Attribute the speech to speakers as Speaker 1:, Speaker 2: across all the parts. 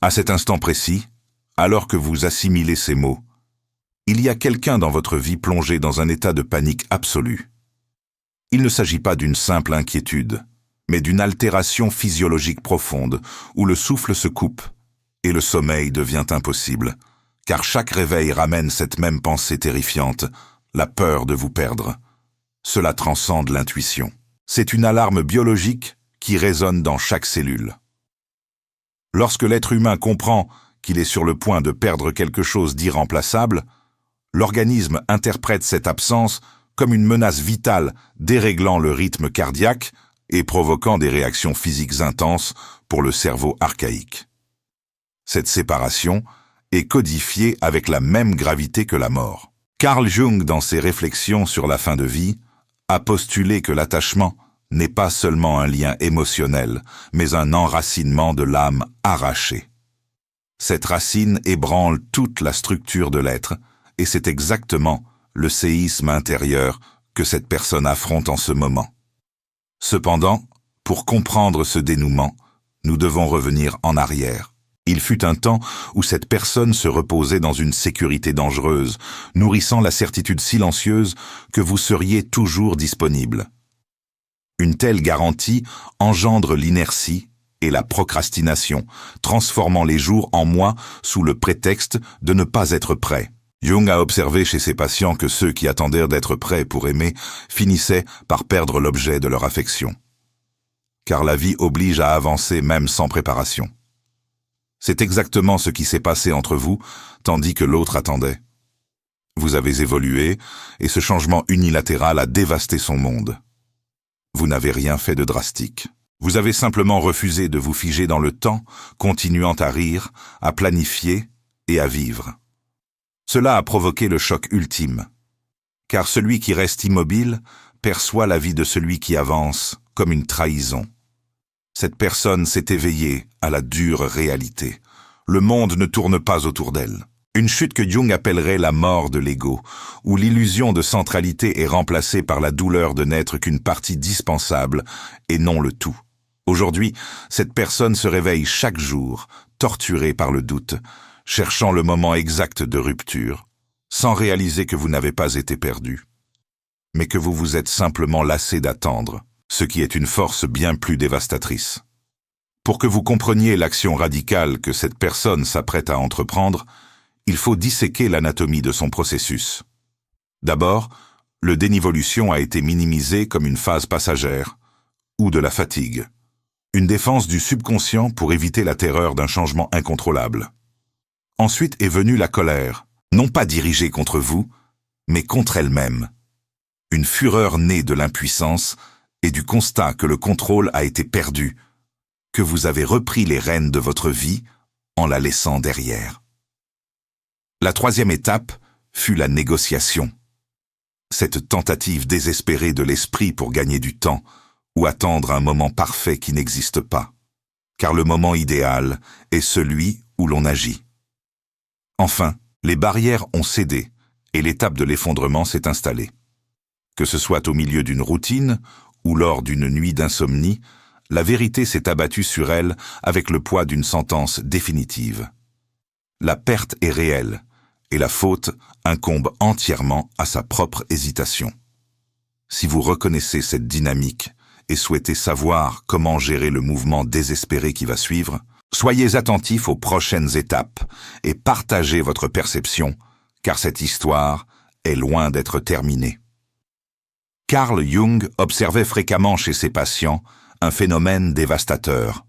Speaker 1: À cet instant précis, alors que vous assimilez ces mots, il y a quelqu'un dans votre vie plongé dans un état de panique absolue. Il ne s'agit pas d'une simple inquiétude, mais d'une altération physiologique profonde où le souffle se coupe et le sommeil devient impossible, car chaque réveil ramène cette même pensée terrifiante, la peur de vous perdre. Cela transcende l'intuition. C'est une alarme biologique qui résonne dans chaque cellule. Lorsque l'être humain comprend qu'il est sur le point de perdre quelque chose d'irremplaçable, l'organisme interprète cette absence comme une menace vitale déréglant le rythme cardiaque et provoquant des réactions physiques intenses pour le cerveau archaïque. Cette séparation est codifiée avec la même gravité que la mort. Carl Jung, dans ses réflexions sur la fin de vie, a postulé que l'attachement n'est pas seulement un lien émotionnel, mais un enracinement de l'âme arrachée. Cette racine ébranle toute la structure de l'être, et c'est exactement le séisme intérieur que cette personne affronte en ce moment. Cependant, pour comprendre ce dénouement, nous devons revenir en arrière. Il fut un temps où cette personne se reposait dans une sécurité dangereuse, nourrissant la certitude silencieuse que vous seriez toujours disponible. Une telle garantie engendre l'inertie et la procrastination, transformant les jours en mois sous le prétexte de ne pas être prêts. Jung a observé chez ses patients que ceux qui attendaient d'être prêts pour aimer finissaient par perdre l'objet de leur affection. Car la vie oblige à avancer même sans préparation. C'est exactement ce qui s'est passé entre vous, tandis que l'autre attendait. Vous avez évolué, et ce changement unilatéral a dévasté son monde. Vous n'avez rien fait de drastique. Vous avez simplement refusé de vous figer dans le temps, continuant à rire, à planifier et à vivre. Cela a provoqué le choc ultime. Car celui qui reste immobile perçoit la vie de celui qui avance comme une trahison. Cette personne s'est éveillée à la dure réalité. Le monde ne tourne pas autour d'elle. Une chute que Jung appellerait la mort de l'ego, où l'illusion de centralité est remplacée par la douleur de n'être qu'une partie dispensable et non le tout. Aujourd'hui, cette personne se réveille chaque jour, torturée par le doute, cherchant le moment exact de rupture, sans réaliser que vous n'avez pas été perdu, mais que vous vous êtes simplement lassé d'attendre, ce qui est une force bien plus dévastatrice. Pour que vous compreniez l'action radicale que cette personne s'apprête à entreprendre, il faut disséquer l'anatomie de son processus. D'abord, le dénivolution a été minimisé comme une phase passagère, ou de la fatigue, une défense du subconscient pour éviter la terreur d'un changement incontrôlable. Ensuite est venue la colère, non pas dirigée contre vous, mais contre elle-même. Une fureur née de l'impuissance et du constat que le contrôle a été perdu, que vous avez repris les rênes de votre vie en la laissant derrière. La troisième étape fut la négociation. Cette tentative désespérée de l'esprit pour gagner du temps ou attendre un moment parfait qui n'existe pas, car le moment idéal est celui où l'on agit. Enfin, les barrières ont cédé et l'étape de l'effondrement s'est installée. Que ce soit au milieu d'une routine ou lors d'une nuit d'insomnie, la vérité s'est abattue sur elle avec le poids d'une sentence définitive. La perte est réelle et la faute incombe entièrement à sa propre hésitation. Si vous reconnaissez cette dynamique et souhaitez savoir comment gérer le mouvement désespéré qui va suivre, soyez attentifs aux prochaines étapes et partagez votre perception, car cette histoire est loin d'être terminée. Carl Jung observait fréquemment chez ses patients un phénomène dévastateur.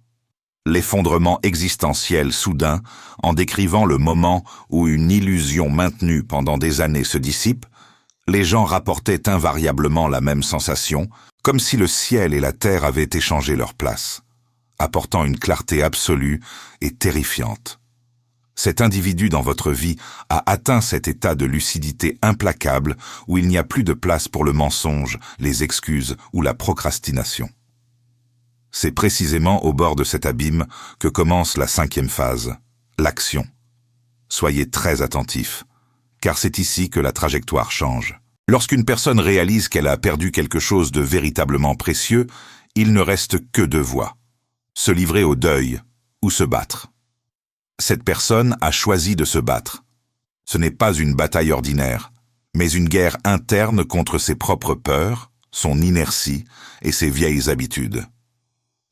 Speaker 1: L'effondrement existentiel soudain en décrivant le moment où une illusion maintenue pendant des années se dissipe, les gens rapportaient invariablement la même sensation, comme si le ciel et la terre avaient échangé leur place, apportant une clarté absolue et terrifiante. Cet individu dans votre vie a atteint cet état de lucidité implacable où il n'y a plus de place pour le mensonge, les excuses ou la procrastination. C'est précisément au bord de cet abîme que commence la cinquième phase, l'action. Soyez très attentifs, car c'est ici que la trajectoire change. Lorsqu'une personne réalise qu'elle a perdu quelque chose de véritablement précieux, il ne reste que deux voies, se livrer au deuil ou se battre. Cette personne a choisi de se battre. Ce n'est pas une bataille ordinaire, mais une guerre interne contre ses propres peurs, son inertie et ses vieilles habitudes.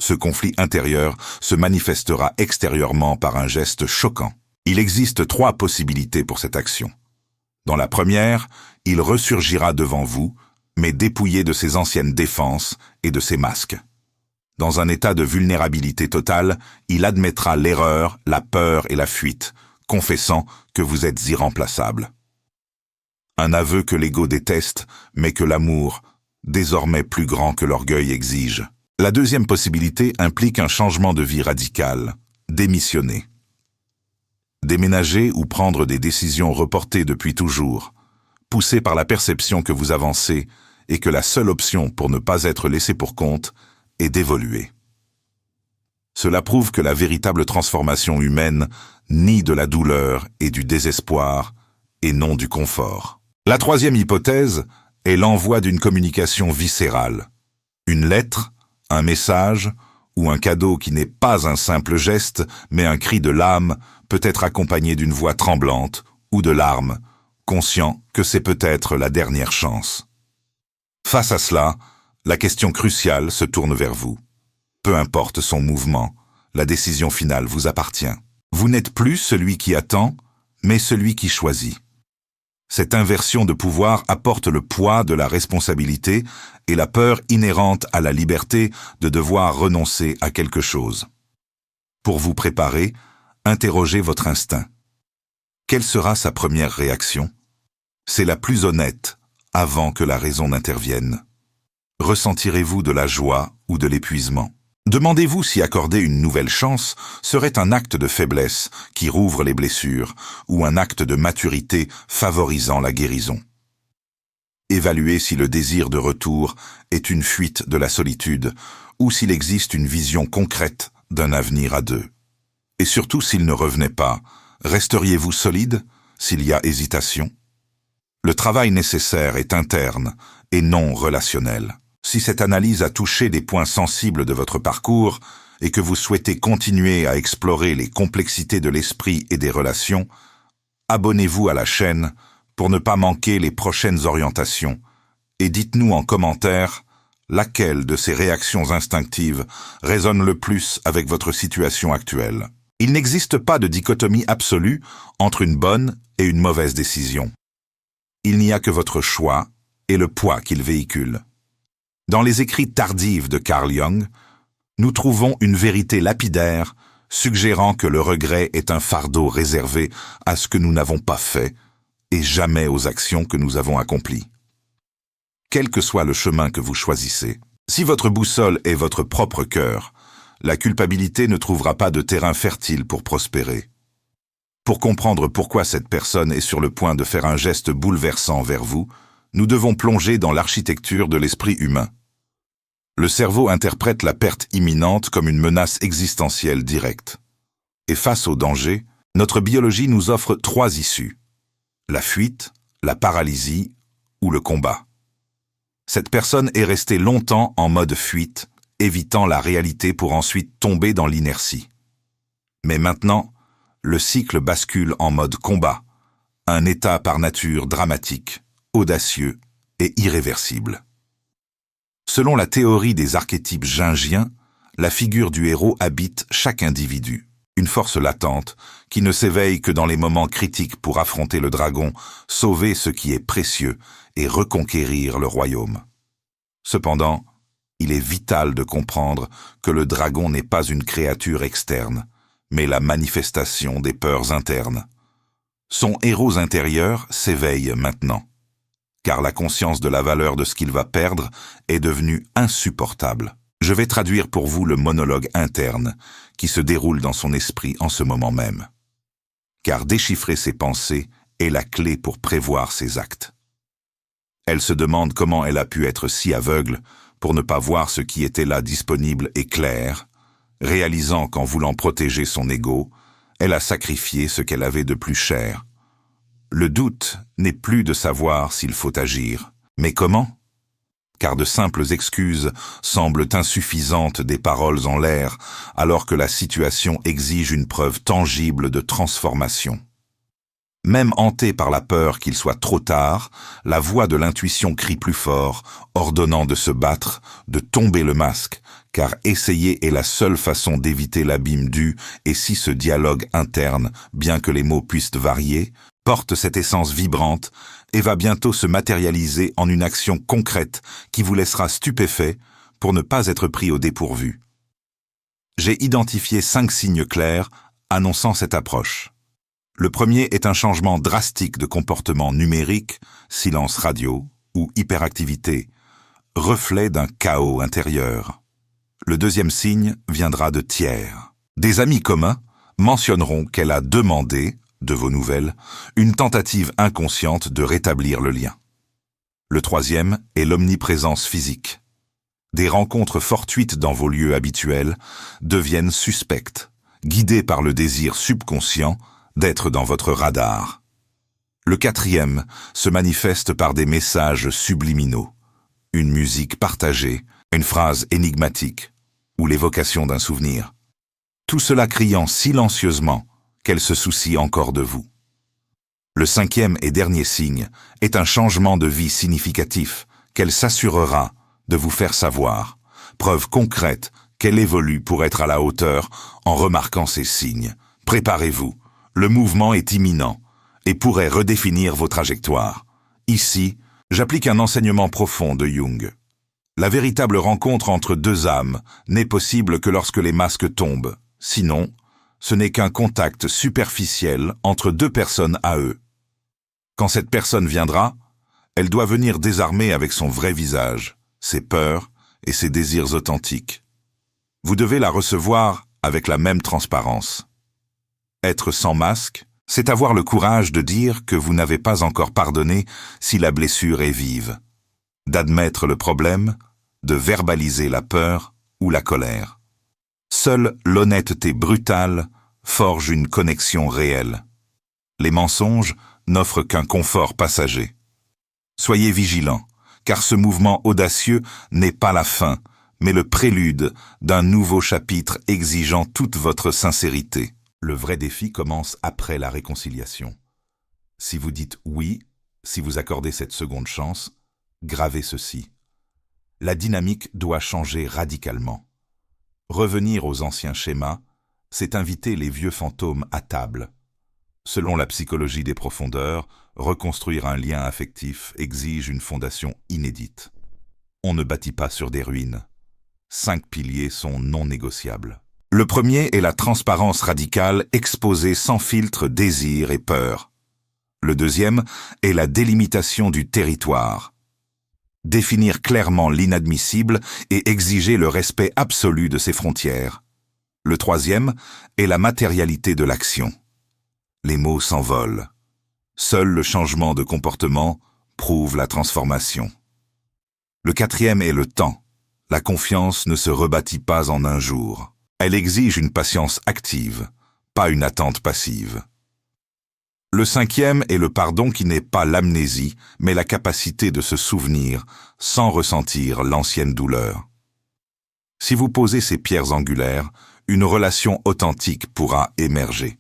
Speaker 1: Ce conflit intérieur se manifestera extérieurement par un geste choquant. Il existe 3 possibilités pour cette action. Dans la première, il ressurgira devant vous, mais dépouillé de ses anciennes défenses et de ses masques. Dans un état de vulnérabilité totale, il admettra l'erreur, la peur et la fuite, confessant que vous êtes irremplaçable. Un aveu que l'ego déteste, mais que l'amour, désormais plus grand que l'orgueil, exige. La deuxième possibilité implique un changement de vie radical, démissionner. Déménager ou prendre des décisions reportées depuis toujours, poussé par la perception que vous avancez et que la seule option pour ne pas être laissé pour compte est d'évoluer. Cela prouve que la véritable transformation humaine nie de la douleur et du désespoir et non du confort. La troisième hypothèse est l'envoi d'une communication viscérale. Une lettre, un message ou un cadeau qui n'est pas un simple geste mais un cri de l'âme peut être accompagné d'une voix tremblante ou de larmes, conscient que c'est peut-être la dernière chance. Face à cela, la question cruciale se tourne vers vous. Peu importe son mouvement, la décision finale vous appartient. Vous n'êtes plus celui qui attend, mais celui qui choisit. Cette inversion de pouvoir apporte le poids de la responsabilité et la peur inhérente à la liberté de devoir renoncer à quelque chose. Pour vous préparer, interrogez votre instinct. Quelle sera sa première réaction? C'est la plus honnête, avant que la raison n'intervienne. Ressentirez-vous de la joie ou de l'épuisement? Demandez-vous si accorder une nouvelle chance serait un acte de faiblesse qui rouvre les blessures ou un acte de maturité favorisant la guérison. Évaluez si le désir de retour est une fuite de la solitude ou s'il existe une vision concrète d'un avenir à deux. Et surtout s'il ne revenait pas, resteriez-vous solide s'il y a hésitation? Le travail nécessaire est interne et non relationnel. Si cette analyse a touché des points sensibles de votre parcours et que vous souhaitez continuer à explorer les complexités de l'esprit et des relations, abonnez-vous à la chaîne pour ne pas manquer les prochaines orientations et dites-nous en commentaire laquelle de ces réactions instinctives résonne le plus avec votre situation actuelle. Il n'existe pas de dichotomie absolue entre une bonne et une mauvaise décision. Il n'y a que votre choix et le poids qu'il véhicule. Dans les écrits tardifs de Carl Jung, nous trouvons une vérité lapidaire suggérant que le regret est un fardeau réservé à ce que nous n'avons pas fait et jamais aux actions que nous avons accomplies. Quel que soit le chemin que vous choisissez, si votre boussole est votre propre cœur, la culpabilité ne trouvera pas de terrain fertile pour prospérer. Pour comprendre pourquoi cette personne est sur le point de faire un geste bouleversant vers vous, nous devons plonger dans l'architecture de l'esprit humain. Le cerveau interprète la perte imminente comme une menace existentielle directe. Et face au danger, notre biologie nous offre 3 issues: la fuite, la paralysie ou le combat. Cette personne est restée longtemps en mode fuite, évitant la réalité pour ensuite tomber dans l'inertie. Mais maintenant, le cycle bascule en mode combat, un état par nature dramatique, audacieux et irréversible. Selon la théorie des archétypes jungiens, la figure du héros habite chaque individu, une force latente qui ne s'éveille que dans les moments critiques pour affronter le dragon, sauver ce qui est précieux et reconquérir le royaume. Cependant, il est vital de comprendre que le dragon n'est pas une créature externe, mais la manifestation des peurs internes. Son héros intérieur s'éveille maintenant, car la conscience de la valeur de ce qu'il va perdre est devenue insupportable. Je vais traduire pour vous le monologue interne qui se déroule dans son esprit en ce moment même. Car déchiffrer ses pensées est la clé pour prévoir ses actes. Elle se demande comment elle a pu être si aveugle pour ne pas voir ce qui était là disponible et clair, réalisant qu'en voulant protéger son ego, elle a sacrifié ce qu'elle avait de plus cher. Le doute n'est plus de savoir s'il faut agir, mais comment? car de simples excuses semblent insuffisantes des paroles en l'air, alors que la situation exige une preuve tangible de transformation. Même hanté par la peur qu'il soit trop tard, la voix de l'intuition crie plus fort, ordonnant de se battre, de tomber le masque, car essayer est la seule façon d'éviter l'abîme dû, et si ce dialogue interne, bien que les mots puissent varier, porte cette essence vibrante et va bientôt se matérialiser en une action concrète qui vous laissera stupéfait pour ne pas être pris au dépourvu. J'ai identifié 5 signes clairs annonçant cette approche. Le premier est un changement drastique de comportement numérique, silence radio ou hyperactivité, reflet d'un chaos intérieur. Le deuxième signe viendra de tiers. Des amis communs mentionneront qu'elle a demandé, de vos nouvelles, une tentative inconsciente de rétablir le lien. Le troisième est l'omniprésence physique. Des rencontres fortuites dans vos lieux habituels deviennent suspectes, guidées par le désir subconscient d'être dans votre radar. Le quatrième se manifeste par des messages subliminaux, une musique partagée, une phrase énigmatique ou l'évocation d'un souvenir. Tout cela criant silencieusement qu'elle se soucie encore de vous. Le cinquième et dernier signe est un changement de vie significatif qu'elle s'assurera de vous faire savoir, preuve concrète qu'elle évolue pour être à la hauteur en remarquant ces signes. Préparez-vous, le mouvement est imminent et pourrait redéfinir vos trajectoires. Ici, j'applique un enseignement profond de Jung. La véritable rencontre entre deux âmes n'est possible que lorsque les masques tombent. Sinon, ce n'est qu'un contact superficiel entre deux personnes à eux. Quand cette personne viendra, elle doit venir désarmée avec son vrai visage, ses peurs et ses désirs authentiques. Vous devez la recevoir avec la même transparence. Être sans masque, c'est avoir le courage de dire que vous n'avez pas encore pardonné si la blessure est vive, d'admettre le problème, de verbaliser la peur ou la colère. Seule l'honnêteté brutale forge une connexion réelle. Les mensonges n'offrent qu'un confort passager. Soyez vigilants, car ce mouvement audacieux n'est pas la fin, mais le prélude d'un nouveau chapitre exigeant toute votre sincérité. Le vrai défi commence après la réconciliation. Si vous dites oui, si vous accordez cette seconde chance, gravez ceci. La dynamique doit changer radicalement. Revenir aux anciens schémas, c'est inviter les vieux fantômes à table. Selon la psychologie des profondeurs, reconstruire un lien affectif exige une fondation inédite. On ne bâtit pas sur des ruines. 5 piliers sont non négociables. Le premier est la transparence radicale exposée sans filtre désir et peur. Le deuxième est la délimitation du territoire. Définir clairement l'inadmissible et exiger le respect absolu de ses frontières. Le troisième est la matérialité de l'action. Les mots s'envolent. Seul le changement de comportement prouve la transformation. Le quatrième est le temps. La confiance ne se rebâtit pas en un jour. Elle exige une patience active, pas une attente passive. Le cinquième est le pardon qui n'est pas l'amnésie, mais la capacité de se souvenir sans ressentir l'ancienne douleur. Si vous posez ces pierres angulaires, une relation authentique pourra émerger.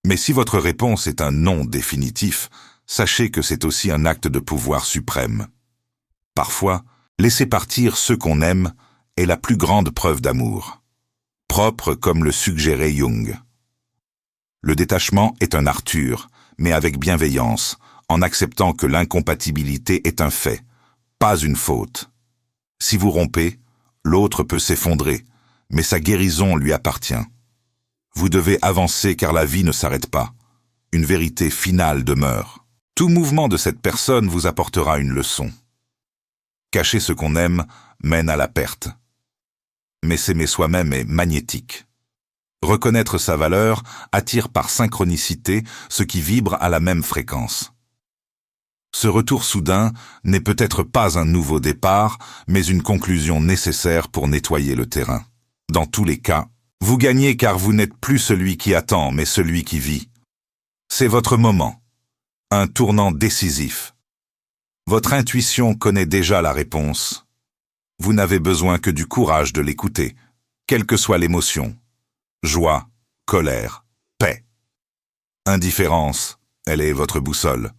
Speaker 1: Mais si votre réponse est un non définitif, sachez que c'est aussi un acte de pouvoir suprême. Parfois, laisser partir ceux qu'on aime est la plus grande preuve d'amour. Propre comme le suggérait Jung. Le détachement est un Arthur, mais avec bienveillance, en acceptant que l'incompatibilité est un fait, pas une faute. Si vous rompez, l'autre peut s'effondrer, mais sa guérison lui appartient. Vous devez avancer car la vie ne s'arrête pas. Une vérité finale demeure. Tout mouvement de cette personne vous apportera une leçon. Cacher ce qu'on aime mène à la perte. Mais s'aimer soi-même est magnétique. Reconnaître sa valeur attire par synchronicité ce qui vibre à la même fréquence. Ce retour soudain n'est peut-être pas un nouveau départ, mais une conclusion nécessaire pour nettoyer le terrain. Dans tous les cas, vous gagnez car vous n'êtes plus celui qui attend, mais celui qui vit. C'est votre moment, un tournant décisif. Votre intuition connaît déjà la réponse. Vous n'avez besoin que du courage de l'écouter, quelle que soit l'émotion. Joie, colère, paix. Indifférence, elle est votre boussole.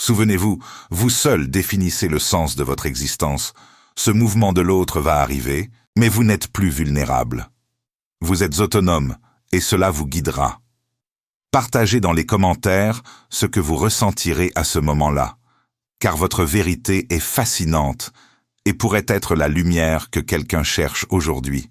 Speaker 1: Souvenez-vous, vous seul définissez le sens de votre existence. Ce mouvement de l'autre va arriver, mais vous n'êtes plus vulnérable. Vous êtes autonome, et cela vous guidera. Partagez dans les commentaires ce que vous ressentirez à ce moment-là, car votre vérité est fascinante et pourrait être la lumière que quelqu'un cherche aujourd'hui.